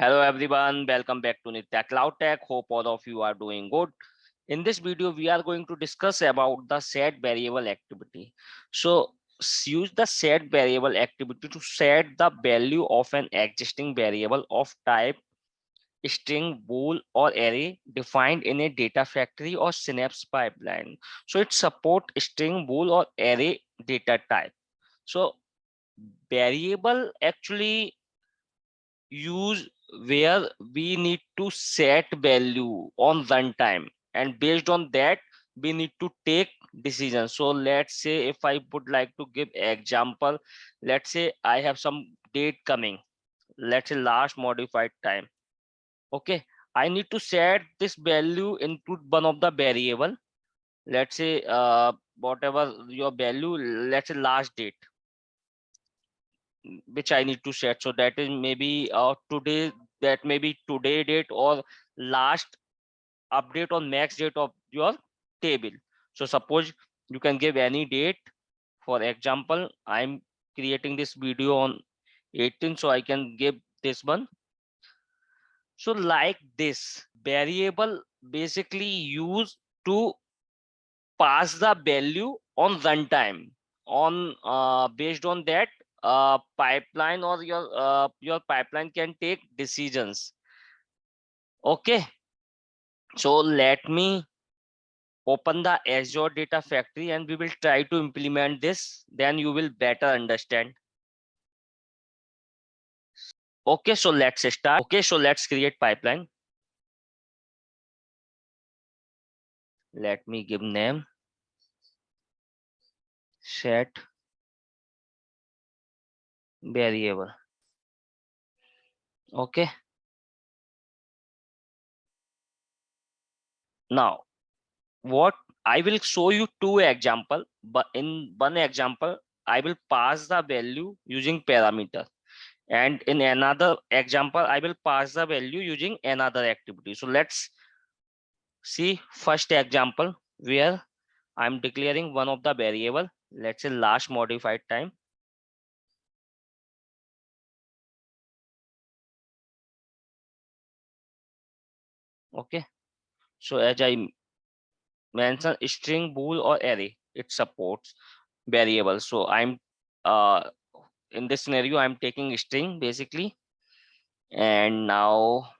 Hello everyone, welcome back to Nitya Cloudtech. Hope all of you are doing good. In this video, we are going to discuss about the set variable activity. So use the set variable activity to set the value of an existing variable of type string, bool, or array defined in a data factory or Synapse pipeline. So it support string, bool, or array data type. So variable actually use where we need to set value on runtime, and based on that we need to take decisions. So let's say if I would like to give example, let's say I have some date coming, let's say last modified time. Okay, I need to set this value into one of the variable. Let's say whatever your value, let's say last date, which I need to set. So that is maybe today, that may be today date or last update on max date of your table. So suppose you can give any date. For example, I'm creating this video on 18, so I can give this one. So like this variable basically used to pass the value on runtime. On based on that pipeline, or your pipeline can take decisions. Okay, so let me open the Azure Data Factory and we will try to implement this. Then you will better understand. Okay, so let's start. Okay, so let's create pipeline. Let me give name set variable. Okay, now what I will show you two example, but in one example I will pass the value using parameter, and in another example I will pass the value using another activity. So let's see first example where I'm declaring one of the variable, let's say last modified time. Okay, so as I mentioned, string, bool, or array, it supports variables. So I'm uh in this scenario I'm taking string basically, and now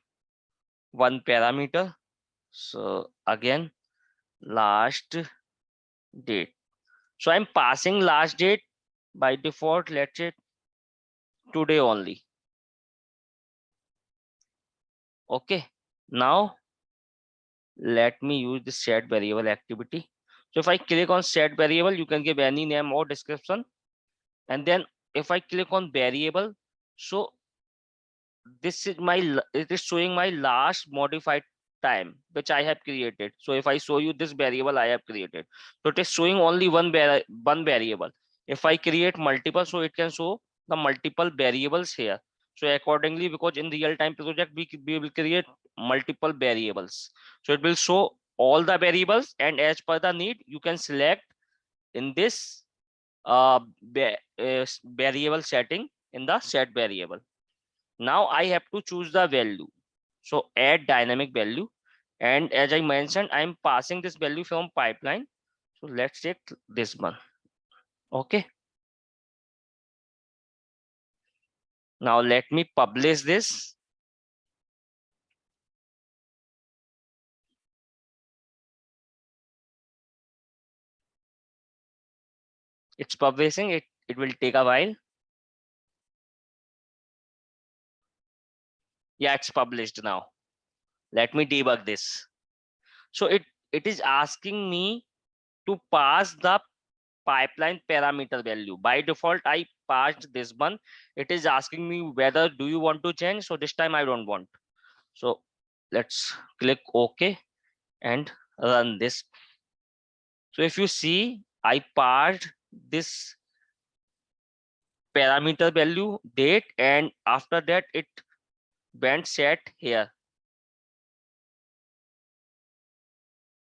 one parameter. So again, last date. So I'm passing last date by default, let's say today only. Okay, now let me use the set variable activity. So if I click on set variable, you can give any name or description, and then if I click on variable, so this is my, it is showing my last modified time which I have created. So if I show you this variable I have created, so it is showing only one variable. If I create multiple, so it can show the multiple variables here. So accordingly, because in real time project we will create multiple variables, so it will show all the variables, and as per the need you can select in this variable setting in the set variable. Now I have to choose the value. So add dynamic value, and as I mentioned, I'm passing this value from pipeline. So let's take this one. Okay, now let me publish this. It's publishing. It will take a while. Yeah, it's published now. Let me debug this. So it is asking me to pass the pipeline parameter value. By default I passed this one. It is asking me whether do you want to change. So this time I don't want. So let's click OK and run this. So if you see, I passed this parameter value date, and after that it went set here.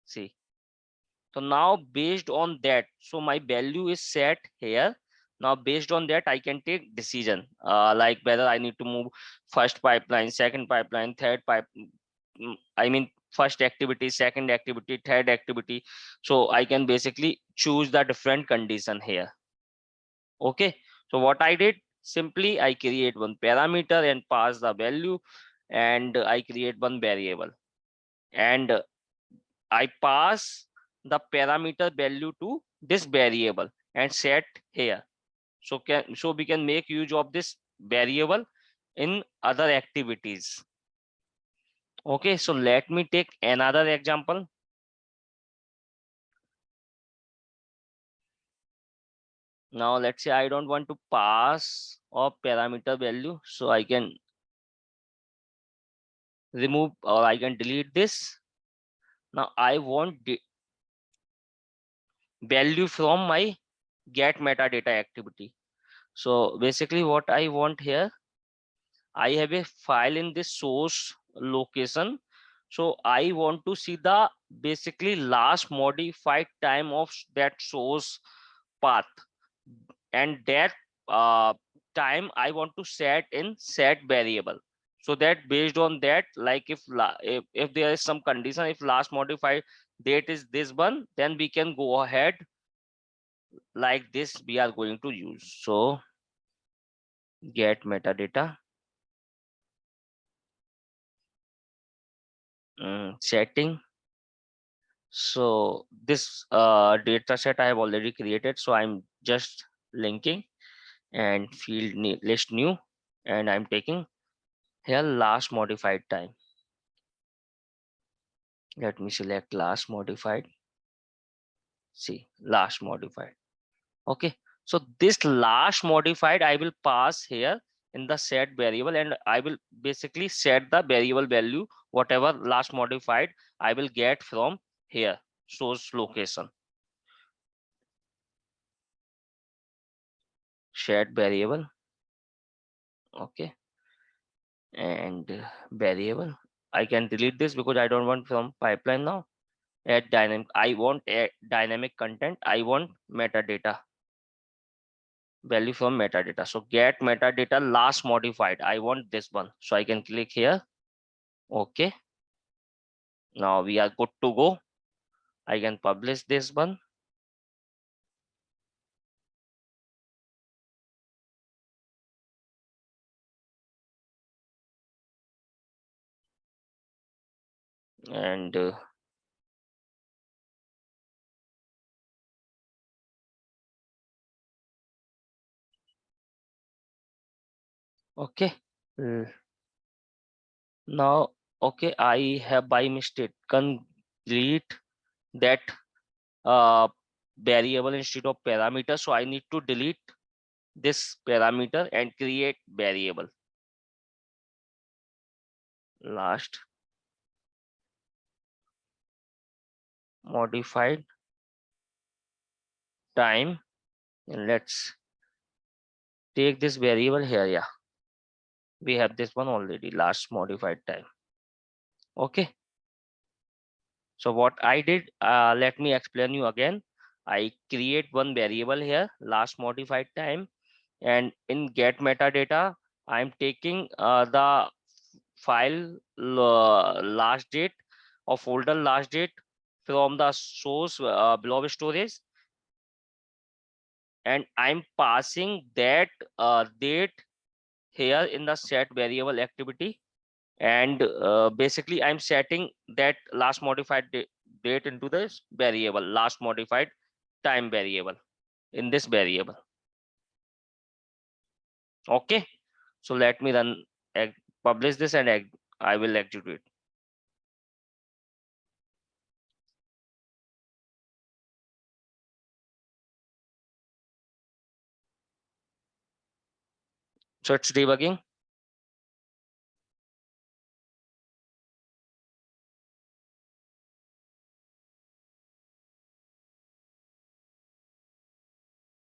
See, so now based on that, so my value is set here. Now based on that I can take decision, like whether I need to move first pipeline, second pipeline, third pipe, I mean first activity, second activity, third activity. So I can basically choose the different condition here. Okay, so what I did, simply I create one parameter and pass the value, and I create one variable, and I pass the parameter value to this variable and set here. So we can make use of this variable in other activities. Okay, so let me take another example. Now let's say I don't want to pass a parameter value, so I can remove or I can delete this. Now I want the value from my get metadata activity. So basically what I want here, I have a file in this source location. So I want to see the basically last modified time of that source path, and that time I want to set in set variable. So that based on that, like if there is some condition, if last modified date is this one, then we can go ahead like this we are going to use. So get metadata, setting. So this data set I have already created, so I'm just linking and field list new, and I'm taking here last modified time. Let me select last modified. See, last modified. Okay, so this last modified I will pass here in the set variable, and I will basically set the variable value whatever last modified I will get from here source location. Set variable. Okay, and variable, I can delete this because I don't want from pipeline now. Add dynamic, I want a dynamic content, I want metadata value from metadata. So get metadata last modified, I want this one, so I can click here. Okay, now we are good to go. I can publish this one. And okay, now okay, I have by mistake delete that uh variable instead of parameter, so I need to delete this parameter and create variable last modified time, and let's take this variable here. Yeah, we have this one already, last modified time. Okay, so what I did, let me explain you again. I create one variable here, last modified time, and in get metadata I'm taking the file last date or folder last date from the source blob storage, and I'm passing that date here in the set variable activity, and basically I'm setting that last modified date into this variable last modified time variable in this variable. Okay, so let me run publish this, and I will execute. So it's debugging.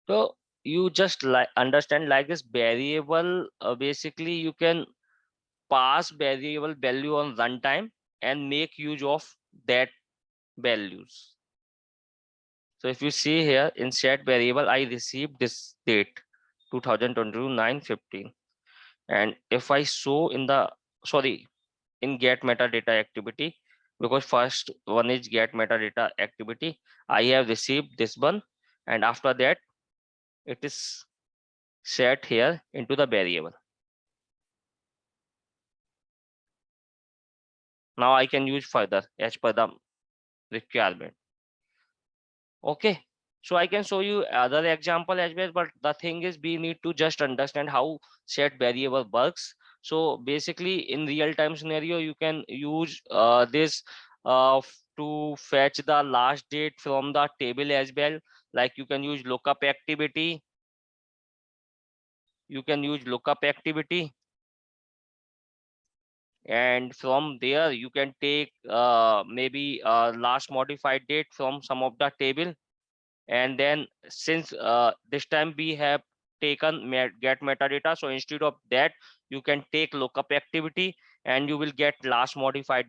So you just like understand like this variable, basically you can pass variable value on runtime and make use of that values. So if you see here in set variable, I received this date. 2022 9:15. And if I show in the, sorry, in get metadata activity, because first one is get metadata activity, I have received this one, and after that it is set here into the variable. Now I can use further as per the requirement. Okay, so I can show you other example as well, but the thing is we need to just understand how set variable works. So basically in real time scenario, you can use this to fetch the last date from the table as well. Like you can use lookup activity, and from there you can take maybe last modified date from some of the table. And then since this time we have taken get metadata, so instead of that you can take lookup activity and you will get last modified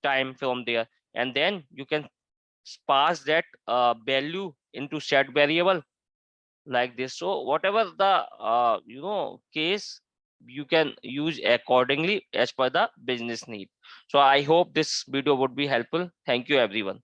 time from there, and then you can pass that value into set variable like this. So whatever the case, you can use accordingly as per the business need. So I hope this video would be helpful. Thank you everyone.